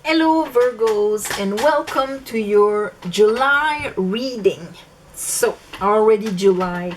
Hello Virgos and welcome to your July reading. So already July.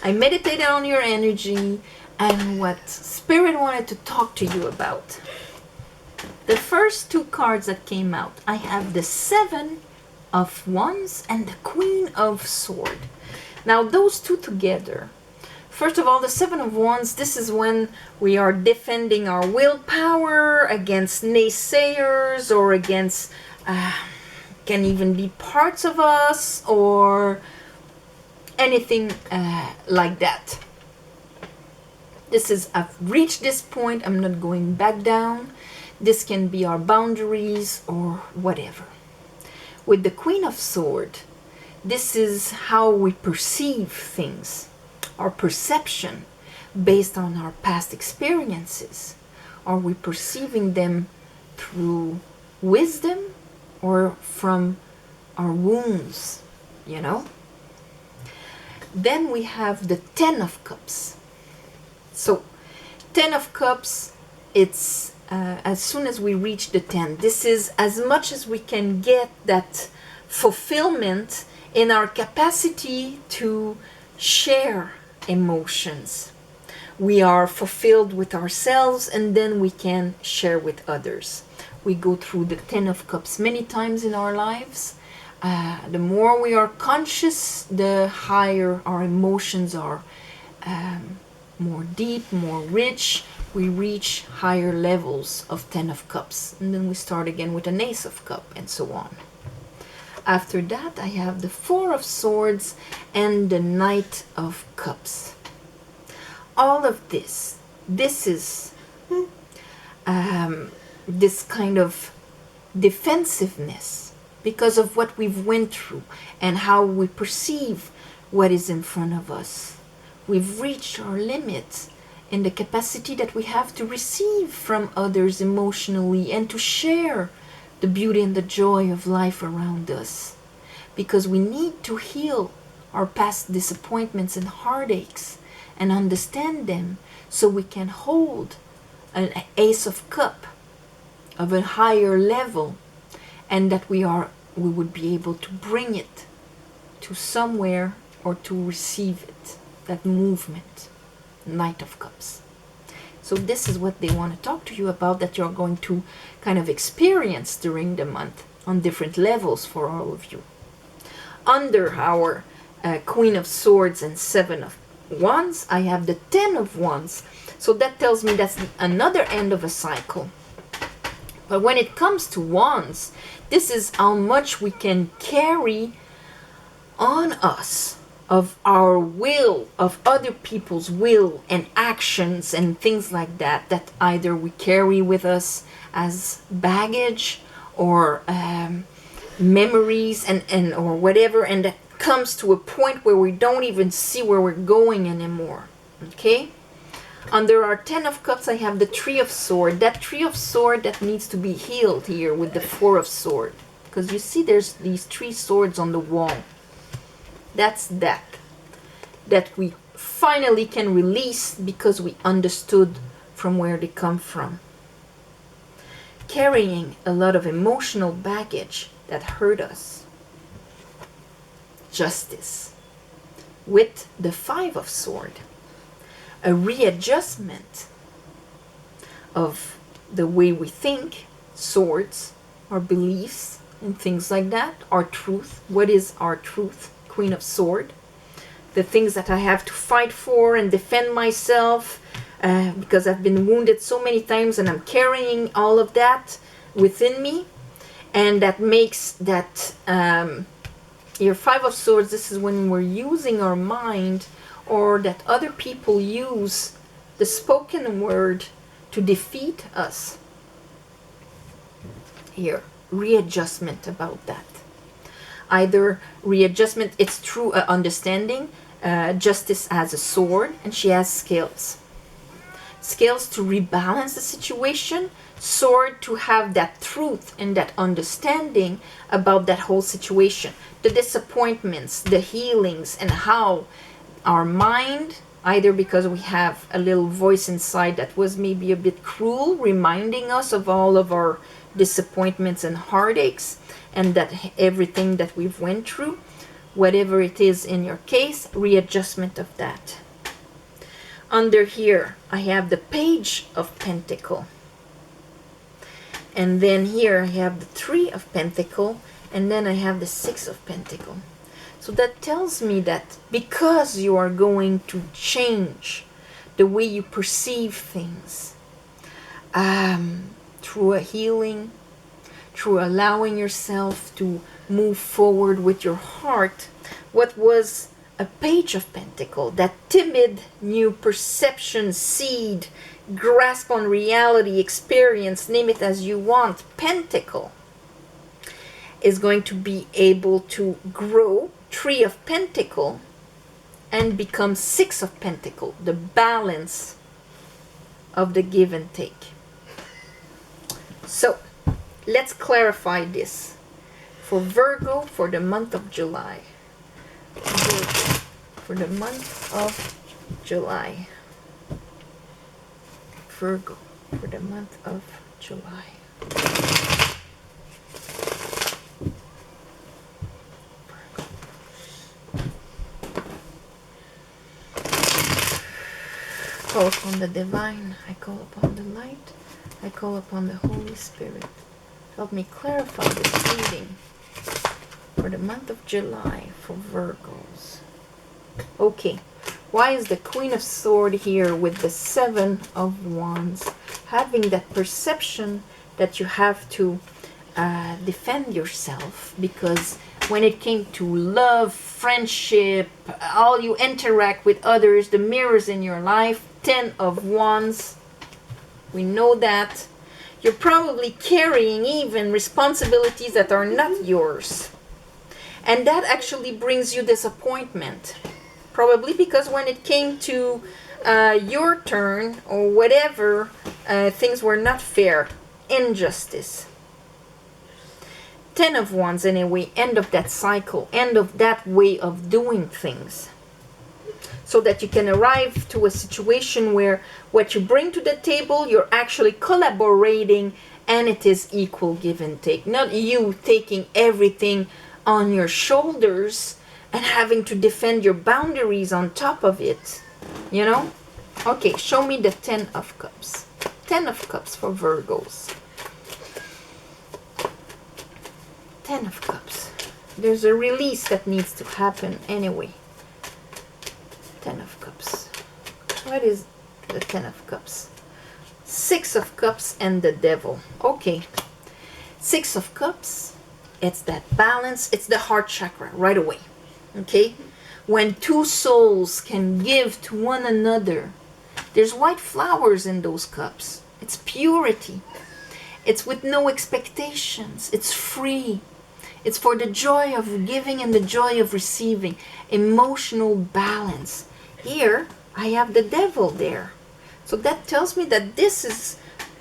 I meditated on your energy and what Spirit wanted to talk to you about. The first two cards that came out, I have the Seven of Wands and the Queen of Swords. Now those two together, first of all, the Seven of Wands, this is when we are defending our willpower against naysayers or against, can even be parts of us or anything like that. This is, I've reached this point, I'm not going back down. This can be our boundaries or whatever. With the Queen of Swords, this is how we perceive things. Our perception based on our past experiences. Are we perceiving them through wisdom or from our wounds, you know? Then we have the Ten of Cups. So, Ten of Cups, it's as soon as we reach the 10, this is as much as we can get that fulfillment in our capacity to share emotions. We are fulfilled with ourselves and then we can share with others. We go through the Ten of Cups many times in our lives. The more we are conscious, the higher our emotions are. More deep, more rich. We reach higher levels of Ten of Cups. And then we start again with an Ace of Cups and so on. After that, I have the Four of Swords and the Knight of Cups. All of this is this kind of defensiveness because of what we've went through and how we perceive what is in front of us. We've reached our limits in the capacity that we have to receive from others emotionally and to share the beauty and the joy of life around us, because we need to heal our past disappointments and heartaches and understand them so we can hold an Ace of Cup of a higher level, and that we would be able to bring it to somewhere or to receive it, that movement, Knight of Cups. So this is what they want to talk to you about, that you're going to kind of experience during the month on different levels for all of you. Under our Queen of Swords and Seven of Wands, I have the Ten of Wands. So that tells me that's another end of a cycle. But when it comes to Wands, this is how much we can carry on us of our will, of other people's will and actions and things like that, that either we carry with us as baggage or memories and or whatever, and that comes to a point where we don't even see where we're going anymore. Okay? Under our Ten of Cups, I have the Three of Swords. That Three of Swords that needs to be healed here with the Four of Swords. Because you see there's these three swords on the wall. That's that we finally can release because we understood from where they come from. Carrying a lot of emotional baggage that hurt us. Justice. With the Five of Swords. A readjustment of the way we think, swords, our beliefs, and things like that. Our truth. What is our truth? Queen of Swords. The things that I have to fight for and defend myself because I've been wounded so many times and I'm carrying all of that within me. And that makes that your Five of Swords, this is when we're using our mind, or that other people use the spoken word to defeat us. Here, readjustment about that. Either readjustment, it's true understanding. Justice has a sword and she has scales. Scales to rebalance the situation. Sword to have that truth and that understanding about that whole situation. The disappointments, the healings, and how our mind either because we have a little voice inside that was maybe a bit cruel, reminding us of all of our disappointments and heartaches, and that everything that we've went through, whatever it is in your case, readjustment of that. Under here, I have the Page of Pentacle. And then here I have the Three of Pentacle, and then I have the Six of Pentacle. So that tells me that because you are going to change the way you perceive things, through a healing, through allowing yourself to move forward with your heart, what was a Page of Pentacle, that timid new perception seed, grasp on reality, experience, name it as you want, Pentacle, is going to be able to grow Three of Pentacle and become Six of Pentacle, the balance of the give and take. So let's clarify this for Virgo for the month of July. Virgo for the month of July. Virgo for the month of July. I call upon the divine, I call upon the light, I call upon the Holy Spirit. Help me clarify this reading for the month of July for Virgos. Okay, why is the Queen of Swords here with the Seven of Wands? Having that perception that you have to defend yourself, because when it came to love, friendship, all you interact with others, the mirrors in your life, 10 of Wands, we know that. You're probably carrying even responsibilities that are not yours. And that actually brings you disappointment. Probably because when it came to your turn or whatever, things were not fair. Injustice. 10 of Wands anyway, end of that cycle, end of that way of doing things. So that you can arrive to a situation where what you bring to the table, you're actually collaborating and it is equal give and take. Not you taking everything on your shoulders and having to defend your boundaries on top of it. You know? Okay, show me the 10 of Cups. 10 of Cups for Virgos. 10 of Cups. There's a release that needs to happen anyway. 10 of Cups. What is the 10 of Cups? 6 of Cups and the Devil. Okay. 6 of Cups. It's that balance. It's the heart chakra right away. Okay? When two souls can give to one another. There's white flowers in those cups. It's purity. It's with no expectations. It's free. It's for the joy of giving and the joy of receiving. Emotional balance. Here, I have the Devil there. So that tells me that this is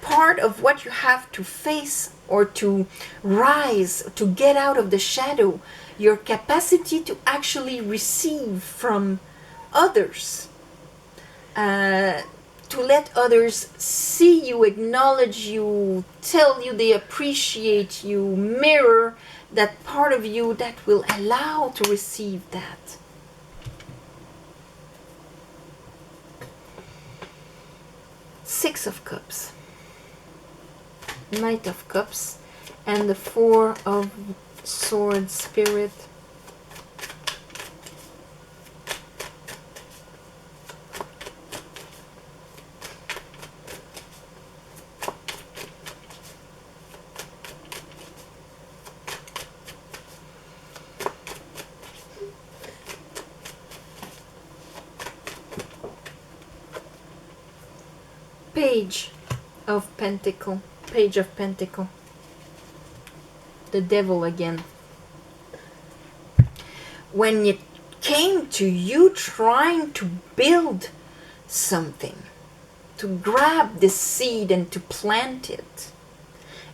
part of what you have to face or to rise, to get out of the shadow. Your capacity to actually receive from others. To let others see you, acknowledge you, tell you they appreciate you, mirror that part of you that will allow to receive that. Six of Cups, Knight of Cups, and the Four of Swords Spirit. Page of Pentacle, Page of Pentacle, the Devil again. When it came to you trying to build something, to grab this seed and to plant it,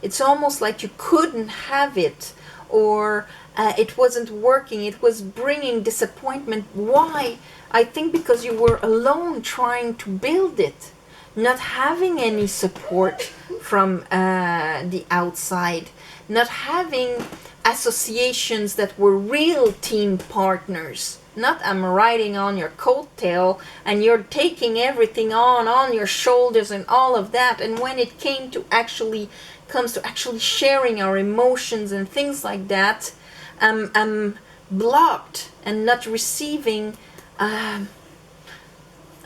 it's almost like you couldn't have it, or it wasn't working, it was bringing disappointment. Why? I think because you were alone trying to build it, not having any support from the outside, not having associations that were real team partners. Not I'm riding on your coattail and you're taking everything on your shoulders and all of that. And when it comes to actually sharing our emotions and things like that, I'm blocked and not receiving. I'm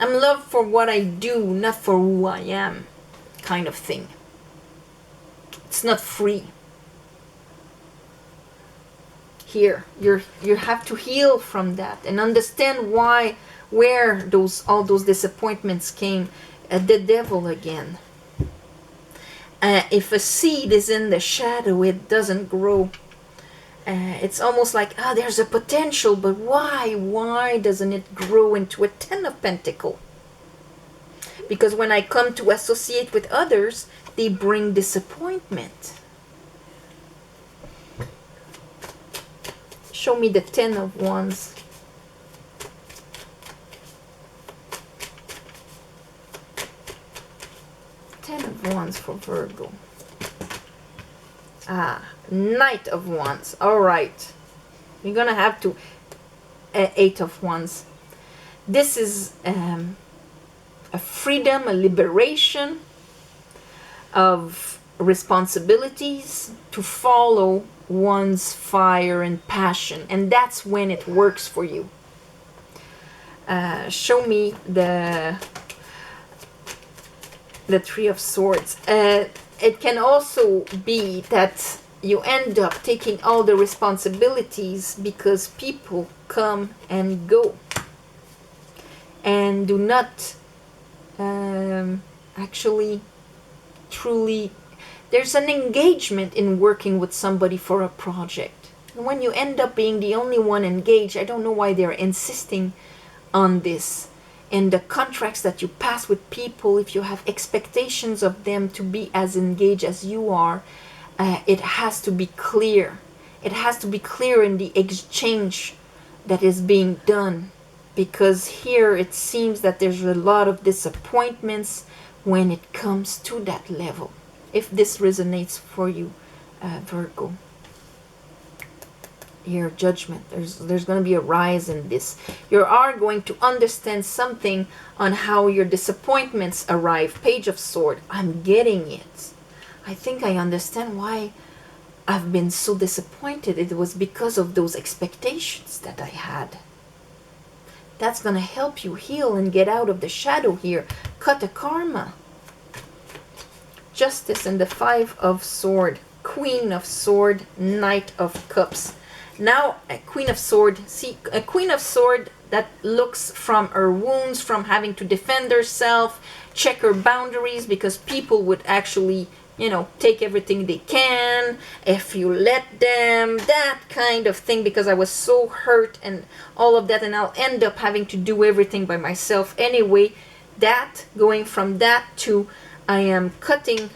loved for what I do, not for who I am, kind of thing. It's not free. Here, you have to heal from that and understand where all those disappointments came. The devil again. If a seed is in the shadow, it doesn't grow. It's almost like, there's a potential, but why? Why doesn't it grow into a 10 of Pentacles? Because when I come to associate with others, they bring disappointment. Show me the 10 of Wands. Of Wands for Virgo. Knight of Wands. All right, we're gonna have to 8 of Wands. This is a freedom, a liberation of responsibilities to follow one's fire and passion, and that's when it works for you. Show me the 3 of Swords. It can also be that you end up taking all the responsibilities because people come and go and do not actually truly. There's an engagement in working with somebody for a project. And when you end up being the only one engaged, I don't know why they're insisting on this. And the contracts that you pass with people, if you have expectations of them to be as engaged as you are, it has to be clear. It has to be clear in the exchange that is being done. Because here it seems that there's a lot of disappointments when it comes to that level. If this resonates for you, Virgo. Here, judgment. There's going to be a rise in this. You are going to understand something on how your disappointments arrive. Page of Swords. I'm getting it. I think I understand why I've been so disappointed. It was because of those expectations that I had. That's going to help you heal and get out of the shadow here. Cut a karma. Justice and the 5 of Swords. Queen of Swords. Knight of Cups. Now, a Queen of Swords. See, a Queen of Swords that looks from her wounds, from having to defend herself, check her boundaries, because people would actually, take everything they can if you let them, that kind of thing, because I was so hurt and all of that, and I'll end up having to do everything by myself anyway. That, going from that to I am cutting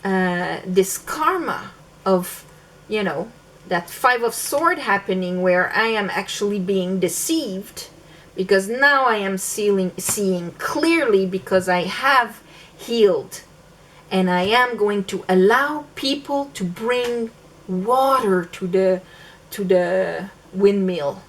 this karma of, that 5 of Swords happening, where I am actually being deceived, because now I am seeing clearly, because I have healed, and I am going to allow people to bring water to the windmill.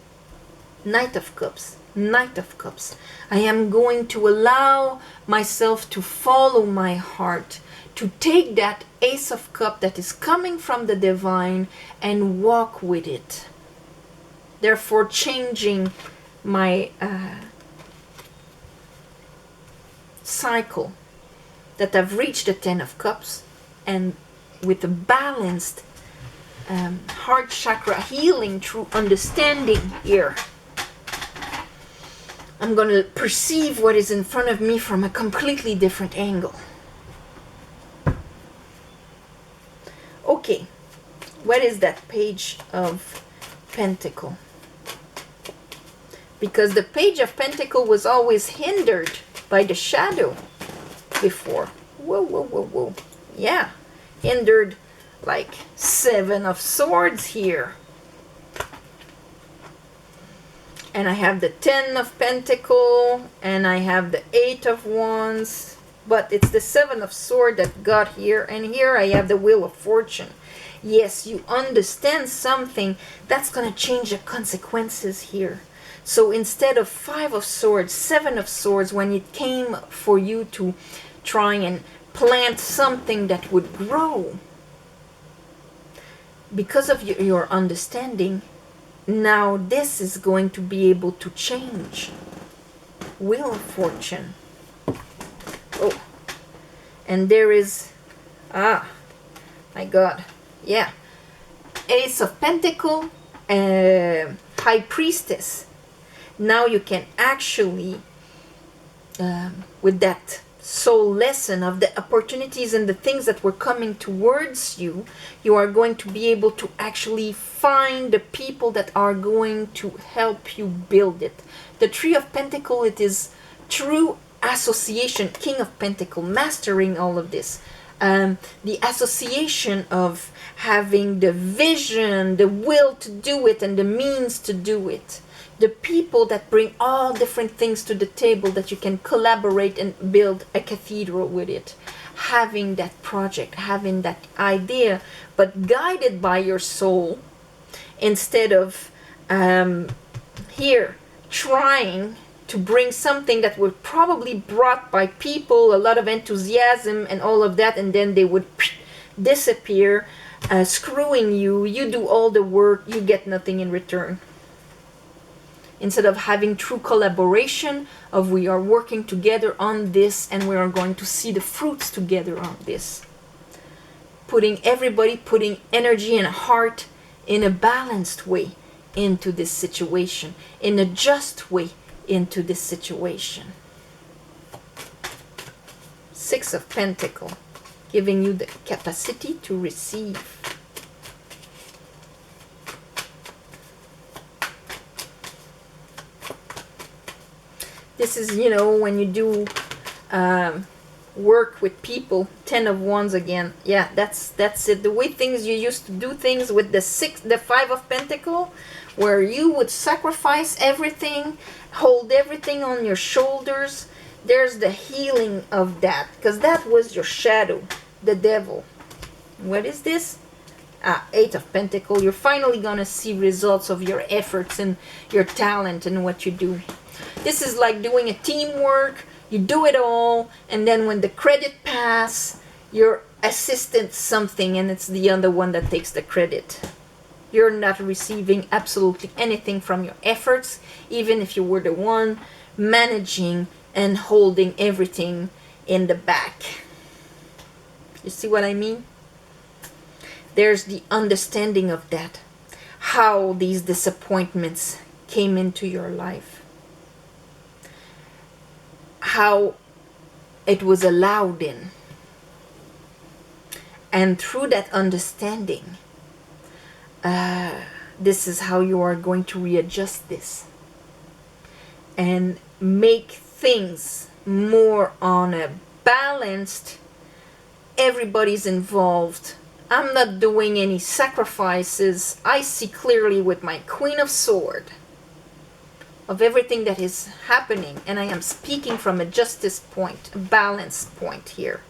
Knight of Cups. Knight of Cups. I am going to allow myself to follow my heart, to take that Ace of Cups that is coming from the divine and walk with it. Therefore, changing my cycle, that I've reached the 10 of Cups, and with a balanced heart chakra healing through understanding here, I'm going to perceive what is in front of me from a completely different angle. Okay, what is that Page of Pentacles? Because the Page of Pentacles was always hindered by the shadow before. Whoa. Yeah, hindered like 7 of Swords here. And I have the 10 of Pentacles, and I have the 8 of Wands, but it's the 7 of Swords that got here, and here I have the Wheel of Fortune. Yes, you understand something that's going to change the consequences here. So instead of 5 of Swords, 7 of Swords, when it came for you to try and plant something that would grow, because of your understanding, now this is going to be able to change. Wheel of Fortune. Oh, and there is, my God, yeah, Ace of Pentacles, High Priestess. Now you can actually, with that soul lesson of the opportunities and the things that were coming towards you, you are going to be able to actually find the people that are going to help you build it. The Three of Pentacles, it is true association. King of Pentacles, mastering all of this. The association of having the vision, the will to do it, and the means to do it. The people that bring all different things to the table that you can collaborate and build a cathedral with it. Having that project, having that idea, but guided by your soul, instead of here trying to bring something that was probably brought by people, a lot of enthusiasm and all of that, and then they would disappear, screwing you. You do all the work, you get nothing in return. Instead of having true collaboration of we are working together on this and we are going to see the fruits together on this. Putting energy and heart in a balanced way into this situation, in a just way into this situation. 6 of Pentacles, giving you the capacity to receive. This is, you know, when you do work with people. 10 of Wands again. Yeah, that's it. The way things you used to do things with the 5 of Pentacles, where you would sacrifice everything, hold everything on your shoulders. There's the healing of that, because that was your shadow, the devil. What is this? 8 of Pentacles. You're finally gonna see results of your efforts and your talent and what you do. This is like doing a teamwork. You do it all, and then when the credit pass, your assistant something, and it's the other one that takes the credit. You're not receiving absolutely anything from your efforts, even if you were the one managing and holding everything in the back. You see what I mean? There's the understanding of that. How these disappointments came into your life. How it was allowed in. And through that understanding, this is how you are going to readjust this. And make things more on a balanced, everybody's involved. I'm not doing any sacrifices. I see clearly with my Queen of Swords of everything that is happening, and I am speaking from a justice point, a balanced point here.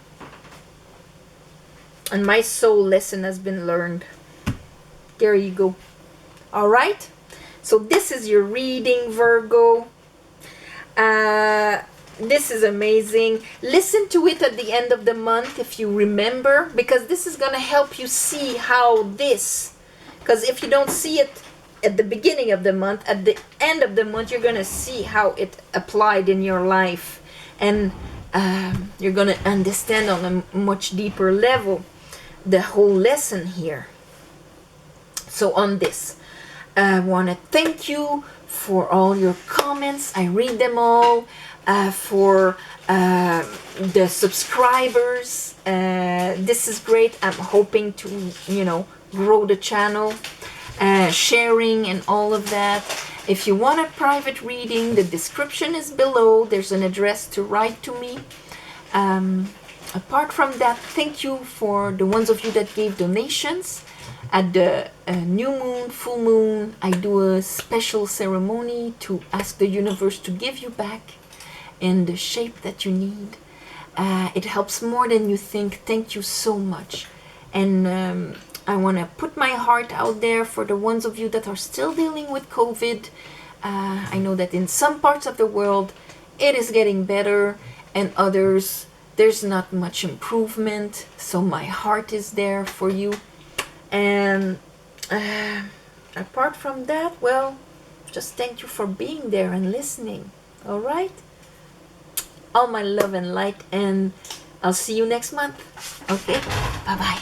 And my soul lesson has been learned. There you go. All right, so this is your reading, Virgo. This is amazing. Listen to it at the end of the month if you remember, because this is going to help you see how this, because if you don't see it at the beginning of the month, at the end of the month, you're going to see how it applied in your life. And you're going to understand on a much deeper level the whole lesson here. So on this, I want to thank you for all your comments. I read them all. For the subscribers, this is great. I'm hoping to, you know, grow the channel, sharing and all of that. If you want a private reading, the description is below. There's an address to write to me. apart from that, thank you for the ones of you that gave donations. At the new moon, full moon, I do a special ceremony to ask the universe to give you back in the shape that you need. It helps more than you think. Thank you so much. And I want to put my heart out there for the ones of you that are still dealing with COVID. I know that in some parts of the world it is getting better, and others there's not much improvement. So my heart is there for you. And apart from that, well, just thank you for being there and listening. All right? All my love and light, and I'll see you next month. Okay? Bye-bye.